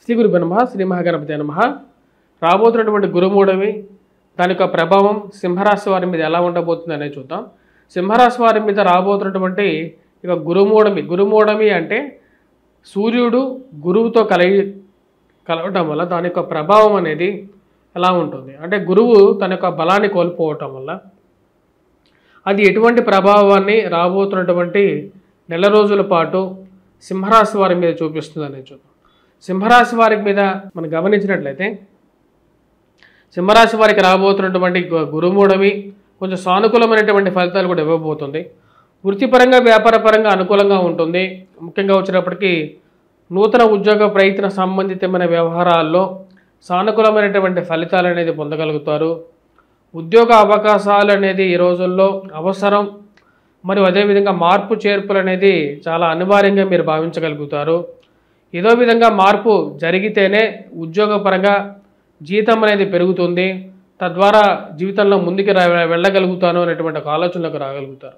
శ్రీ గురుభ్యో నమః. శ్రీ మహాగణపతి నమః. రాబోతున్నటువంటి గురుమూఢమి దాని యొక్క ప్రభావం సింహరాశి వారి మీద ఎలా ఉండబోతుంది అనేది చూద్దాం. సింహరాశి వారి మీద రాబోతున్నటువంటి ఇక గురుమూఢమి అంటే సూర్యుడు గురువుతో కలవటం వల్ల దాని యొక్క ప్రభావం అనేది ఎలా ఉంటుంది అంటే గురువు తన యొక్క బలాన్ని కోల్పోవటం వల్ల అది ఎటువంటి ప్రభావాన్ని రాబోతున్నటువంటి నెల రోజుల పాటు సింహరాశి వారి మీద చూపిస్తుంది అనేది చూద్దాం. సింహరాశి వారి మీద మనం గమనించినట్లయితే సింహరాశి వారికి రాబోతున్నటువంటి గురుమూఢమి కొంచెం సానుకూలమైనటువంటి ఫలితాలు కూడా ఇవ్వబోతుంది. వృత్తిపరంగా వ్యాపారపరంగా అనుకూలంగా ఉంటుంది. ముఖ్యంగా వచ్చినప్పటికీ నూతన ఉద్యోగ ప్రయత్న సంబంధితమైన వ్యవహారాల్లో సానుకూలమైనటువంటి ఫలితాలు అనేది పొందగలుగుతారు. ఉద్యోగ అవకాశాలు అనేది ఈ రోజుల్లో అవసరం మరియు అదేవిధంగా మార్పు చేర్పులు అనేది చాలా అనివార్యంగా మీరు భావించగలుగుతారు. ఏదో విధంగా మార్పు జరిగితేనే ఉద్యోగపరంగా జీతం అనేది పెరుగుతుంది, తద్వారా జీవితంలో ముందుకు వెళ్ళగలుగుతాను అనేటువంటి ఒక ఆలోచనలకు రాగలుగుతారు.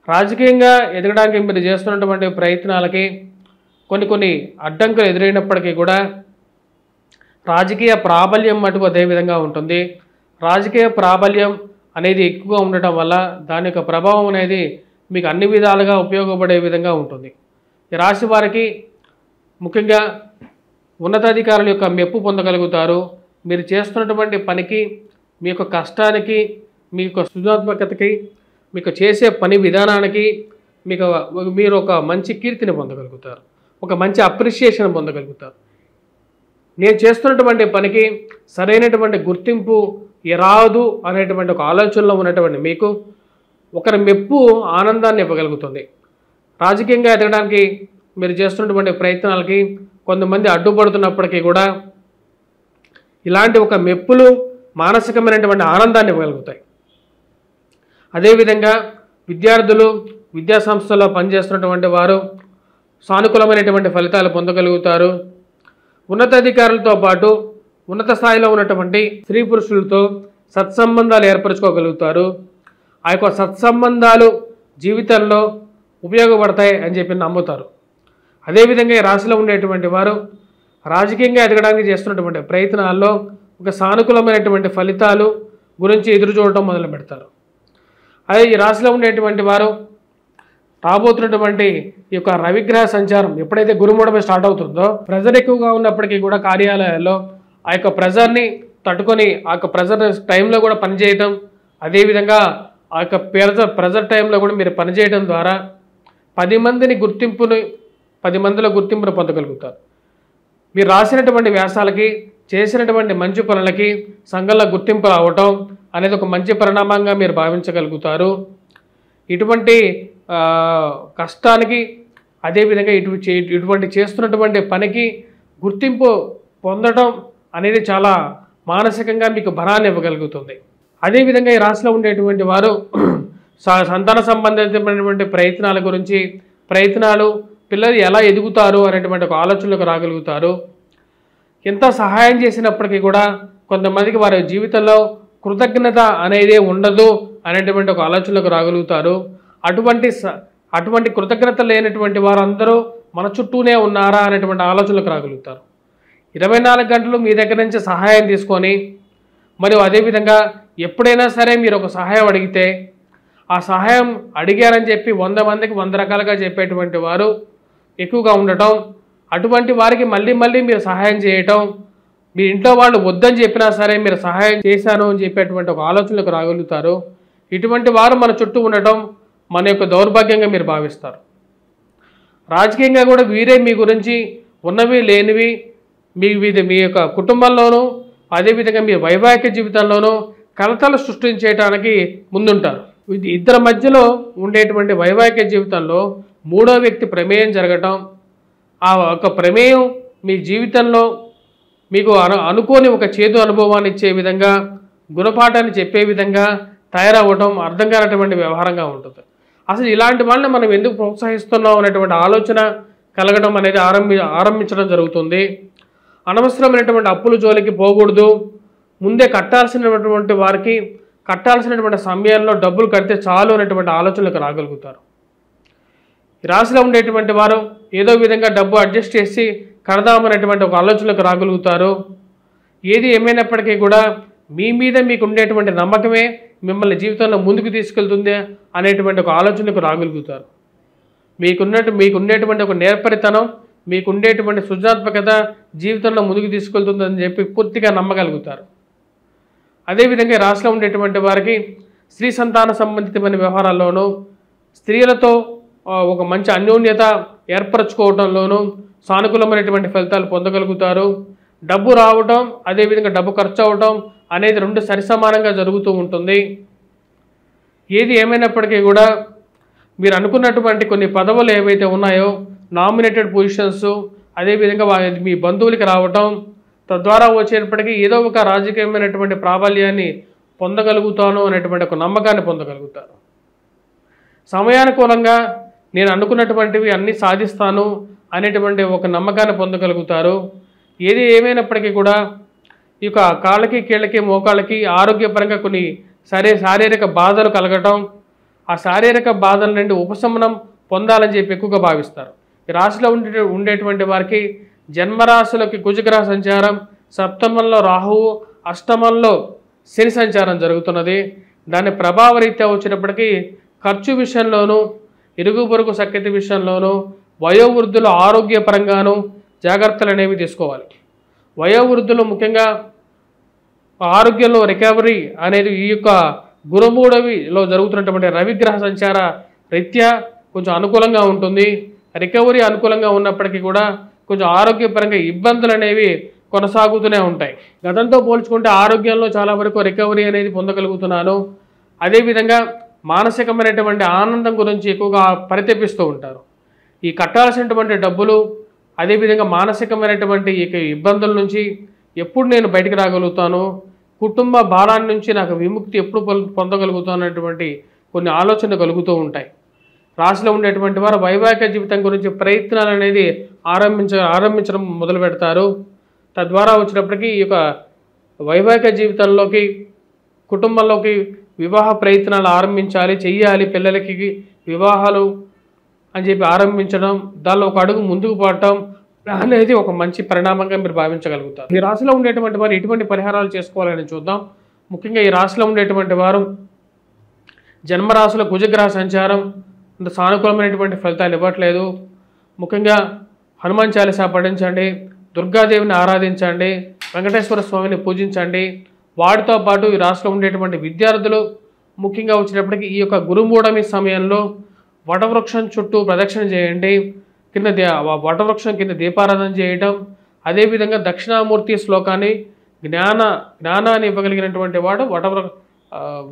రాజకీయంగా ఎదగడానికి మీరు చేస్తున్నటువంటి ప్రయత్నాలకి కొన్ని అడ్డంకులు ఎదురైనప్పటికీ కూడా రాజకీయ ప్రాబల్యం మటుకు అదేవిధంగా ఉంటుంది. రాజకీయ ప్రాబల్యం అనేది ఎక్కువగా ఉండటం వల్ల దాని యొక్క ప్రభావం అనేది మీకు అన్ని విధాలుగా ఉపయోగపడే విధంగా ఉంటుంది. ఈ రాశి వారికి ముఖ్యంగా ఉన్నతాధికారుల యొక్క మెప్పు పొందగలుగుతారు. మీరు చేస్తున్నటువంటి పనికి మీ యొక్క కష్టానికి మీ యొక్క సృజనాత్మకతకి మీకు చేసే పని విధానానికి మీరు ఒక మంచి కీర్తిని పొందగలుగుతారు, ఒక మంచి అప్రిషియేషన్ పొందగలుగుతారు. నేను చేస్తున్నటువంటి పనికి సరైనటువంటి గుర్తింపు రాదు అనేటువంటి ఒక ఆలోచనలో ఉన్నటువంటి మీకు ఒకరి మెప్పు ఆనందాన్ని ఇవ్వగలుగుతుంది. రాజకీయంగా ఎదగడానికి మీరు చేస్తున్నటువంటి ప్రయత్నాలకి కొంతమంది అడ్డుపడుతున్నప్పటికీ కూడా ఇలాంటి ఒక మెప్పులు మానసికమైనటువంటి ఆనందాన్ని ఇవ్వగలుగుతాయి. అదేవిధంగా విద్యార్థులు విద్యా సంస్థల్లో పనిచేస్తున్నటువంటి వారు సానుకూలమైనటువంటి ఫలితాలు పొందగలుగుతారు. ఉన్నతాధికారులతో పాటు ఉన్నత స్థాయిలో ఉన్నటువంటి స్త్రీ పురుషులతో సత్సంబంధాలు ఏర్పరచుకోగలుగుతారు. ఆ యొక్క సత్సంబంధాలు జీవితంలో ఉపయోగపడతాయి అని చెప్పి నమ్ముతారు. అదేవిధంగా ఈ రాశిలో ఉండేటువంటి వారు రాజకీయంగా ఎదగడానికి చేస్తున్నటువంటి ప్రయత్నాల్లో ఒక సానుకూలమైనటువంటి ఫలితాలు గురించి ఎదురు చూడటం మొదలు పెడతారు. అదే ఈ రాశిలో ఉండేటువంటి వారు రాబోతున్నటువంటి ఈ యొక్క రవిగ్రహ సంచారం ఎప్పుడైతే గురుమూఢమి స్టార్ట్ అవుతుందో ప్రెజర్ ఎక్కువగా ఉన్నప్పటికీ కూడా కార్యాలయాల్లో ఆ యొక్క ప్రెజర్ని తట్టుకొని ఆ యొక్క ప్రెజర్ టైంలో కూడా పనిచేయటం, అదేవిధంగా ఆ యొక్క ప్రెజర్ టైంలో కూడా మీరు పనిచేయడం ద్వారా 10 మందిలో గుర్తింపును పొందగలుగుతారు. మీరు రాసినటువంటి వ్యాసాలకి చేసినటువంటి మంచి పనులకి సంఘంలో గుర్తింపు రావటం అనేది ఒక మంచి పరిణామంగా మీరు భావించగలుగుతారు. ఇటువంటి కష్టానికి అదేవిధంగా ఇటువంటి చేస్తున్నటువంటి పనికి గుర్తింపు పొందడం అనేది చాలా మానసికంగా మీకు బలాన్ని ఇవ్వగలుగుతుంది. అదేవిధంగా ఈ రాశిలో ఉండేటువంటి వారు సంతాన సంబంధితమైనటువంటి ప్రయత్నాల గురించి పిల్లలు ఎలా ఎదుగుతారు అనేటువంటి ఒక ఆలోచనలకు రాగలుగుతారు. ఎంత సహాయం చేసినప్పటికీ కూడా కొంతమందికి వారి జీవితంలో కృతజ్ఞత అనేది ఉండదు అనేటువంటి ఒక ఆలోచనలకు రాగలుగుతారు. అటువంటి కృతజ్ఞత లేనటువంటి వారందరూ మన చుట్టూనే ఉన్నారా అనేటువంటి ఆలోచనలకు రాగలుగుతారు. 24 గంటలు మీ దగ్గర నుంచి సహాయం తీసుకొని మరియు అదేవిధంగా ఎప్పుడైనా సరే మీరు ఒక సహాయం అడిగితే ఆ సహాయం అడిగారని చెప్పి 100 మందికి 100 రకాలుగా చెప్పేటువంటి వారు ఎక్కువగా ఉండటం, అటువంటి వారికి మళ్ళీ మీరు సహాయం చేయటం, మీ ఇంట్లో వాళ్ళు వద్దని చెప్పినా సరే మీరు సహాయం చేశాను అని చెప్పేటువంటి ఒక ఆలోచనలకు రాగలుగుతారు. ఇటువంటి వారు మన చుట్టూ ఉండటం మన యొక్క దౌర్భాగ్యంగా మీరు భావిస్తారు. రాజకీయంగా కూడా వీరే మీ గురించి ఉన్నవి లేనివి మీ యొక్క కుటుంబంలోనూ అదేవిధంగా మీ వైవాహిక జీవితంలోనూ కలతలు సృష్టించడానికి ముందుంటారు. ఇద్దరి మధ్యలో ఉండేటువంటి వైవాహిక జీవితంలో 3వ వ్యక్తి ప్రమేయం జరగటం, ఆ ఒక ప్రమేయం మీ జీవితంలో మీకు అనుకోని ఒక చేదు అనుభవాన్ని ఇచ్చే విధంగా గుణపాఠాన్ని చెప్పే విధంగా తయారవ్వడం అర్థం కానటువంటి వ్యవహారంగా ఉంటుంది. అసలు ఇలాంటి వాళ్ళని మనం ఎందుకు ప్రోత్సహిస్తున్నాం అనేటువంటి ఆలోచన కలగడం అనేది ఆరంభించడం జరుగుతుంది. అనవసరమైనటువంటి అప్పుల జోలికి పోకూడదు. ముందే కట్టాల్సినటువంటి వారికి కట్టాల్సినటువంటి సమయాల్లో డబ్బులు కడితే చాలు అనేటువంటి ఆలోచనలకు రాగలుగుతారు. ఈ ఈ రాశిలో ఉండేటువంటి వారు ఏదో విధంగా డబ్బు అడ్జస్ట్ చేసి కడదామనేటువంటి ఒక ఆలోచనలకు రాగలుగుతారు. ఏది ఏమైనప్పటికీ కూడా మీ మీద మీకు ఉండేటువంటి నమ్మకమే మిమ్మల్ని జీవితంలో ముందుకు తీసుకెళ్తుంది అనేటువంటి ఒక ఆలోచనకు రాగలుగుతారు. మీకుండేటువంటి ఒక నేర్పరితనం, మీకుండేటువంటి సృజనాత్మకత జీవితంలో ముందుకు తీసుకెళ్తుందని చెప్పి పూర్తిగా నమ్మగలుగుతారు. అదేవిధంగా ఈ రాశిలో ఉండేటువంటి వారికి స్త్రీ సంతాన సంబంధితమైన వ్యవహారాల్లోనూ, స్త్రీలతో ఒక మంచి అన్యోన్యత ఏర్పరచుకోవడంలోనూ సానుకూలమైనటువంటి ఫలితాలు పొందగలుగుతారు. డబ్బు రావటం, అదేవిధంగా డబ్బు ఖర్చు అవటం అనేది రెండు సరిసమానంగా జరుగుతూ ఉంటుంది. ఏది ఏమైనప్పటికీ కూడా మీరు అనుకున్నటువంటి కొన్ని పదవులు ఏవైతే ఉన్నాయో, నామినేటెడ్ పొజిషన్స్, అదేవిధంగా మీ బంధువులకి రావటం, తద్వారా వచ్చేటప్పటికీ ఏదో ఒక రాజకీయమైనటువంటి ప్రాబల్యాన్ని పొందగలుగుతాను అనేటువంటి ఒక నమ్మకాన్ని పొందగలుగుతారు. సమయానుకూలంగా నేను అనుకున్నటువంటివి అన్నీ సాధిస్తాను అనేటువంటి ఒక నమ్మకాన్ని పొందగలుగుతారు. ఏది ఏమైనప్పటికీ కూడా ఈ యొక్క కాళ్ళకి, కీళ్ళకి, మోకాళ్ళకి ఆరోగ్యపరంగా కొన్ని శారీరక బాధలు కలగటం, ఆ శారీరక బాధల నుండి ఉపశమనం పొందాలని చెప్పి ఎక్కువగా భావిస్తారు. ఈ రాశిలో ఉండేటువంటి వారికి జన్మరాశులకి కుజగ్రహ సంచారం, సప్తమంలో రాహువు, అష్టమంలో శని సంచారం జరుగుతున్నది. దాని ప్రభావరీత్యా వచ్చినప్పటికీ ఖర్చు విషయంలోనూ, ఇరుగు పొరుగు సఖ్యత విషయంలోనూ, వయోవృద్ధుల ఆరోగ్యపరంగానూ జాగ్రత్తలు అనేవి తీసుకోవాలి. వయోవృద్ధులు ముఖ్యంగా ఆరోగ్యంలో రికవరీ అనేది ఈ యొక్క గురుమూడవిలో జరుగుతున్నటువంటి రవిగ్రహ సంచార రీత్యా కొంచెం అనుకూలంగా ఉంటుంది. రికవరీ అనుకూలంగా ఉన్నప్పటికీ కూడా కొంచెం ఆరోగ్యపరంగా ఇబ్బందులు అనేవి కొనసాగుతూనే ఉంటాయి. గతంతో పోల్చుకుంటే ఆరోగ్యంలో చాలా వరకు రికవరీ అనేది పొందగలుగుతున్నాను. అదేవిధంగా మానసికమైనటువంటి ఆనందం గురించి ఎక్కువగా పరితపిస్తూ ఉంటారు. ఈ కట్టాల్సినటువంటి డబ్బులు, అదేవిధంగా మానసికమైనటువంటి ఇబ్బందుల నుంచి ఎప్పుడు నేను బయటికి రాగలుగుతాను, కుటుంబ భారాన్ని నుంచి నాకు విముక్తి ఎప్పుడు పొందగలుగుతాను అనేటువంటి కొన్ని ఆలోచనలు కలుగుతూ ఉంటాయి. రాశిలో ఉండేటువంటి వారు వైవాహిక జీవితం గురించి ప్రయత్నాలు అనేది ఆరంభించడం మొదలు పెడతారు. తద్వారా వచ్చినప్పటికీ ఈ యొక్క వైవాహిక జీవితంలోకి, కుటుంబంలోకి వివాహ ప్రయత్నాలు ఆరంభించాలి, చెయ్యాలి, పిల్లలకి వివాహాలు అని చెప్పి ఆరంభించడం, దానిలో ఒక అడుగు ముందుకు పడటం అనేది ఒక మంచి పరిణామంగా మీరు భావించగలుగుతారు. ఈ రాశిలో ఉండేటువంటి వారు ఎటువంటి పరిహారాలు చేసుకోవాలని చూద్దాం. ముఖ్యంగా ఈ రాశిలో ఉండేటువంటి వారు జన్మరాశుల కుజగ్రహ సంచారం అంత సానుకూలమైనటువంటి ఫలితాలు ఇవ్వట్లేదు. ముఖ్యంగా హనుమాన్ చాలీసా పఠించండి, దుర్గాదేవిని ఆరాధించండి, వెంకటేశ్వర స్వామిని పూజించండి. వాటితో పాటు ఈ రాశిలో ఉండేటువంటి విద్యార్థులు ముఖ్యంగా వచ్చేటప్పటికి ఈ యొక్క గురుమూఢమి సమయంలో వటవృక్షం చుట్టూ ప్రదక్షిణ చేయండి. వటవృక్షం కింద దీపారాధన చేయటం, అదేవిధంగా దక్షిణామూర్తి శ్లోకాన్ని జ్ఞానాన్ని ఇవ్వగలిగినటువంటి వాడు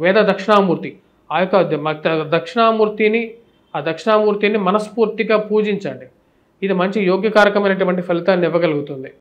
వేద దక్షిణామూర్తి. ఆ యొక్క దక్షిణామూర్తిని మనస్ఫూర్తిగా పూజించండి. ఇది మంచి యోగ్యకారకమైనటువంటి ఫలితాన్ని ఇవ్వగలుగుతుంది.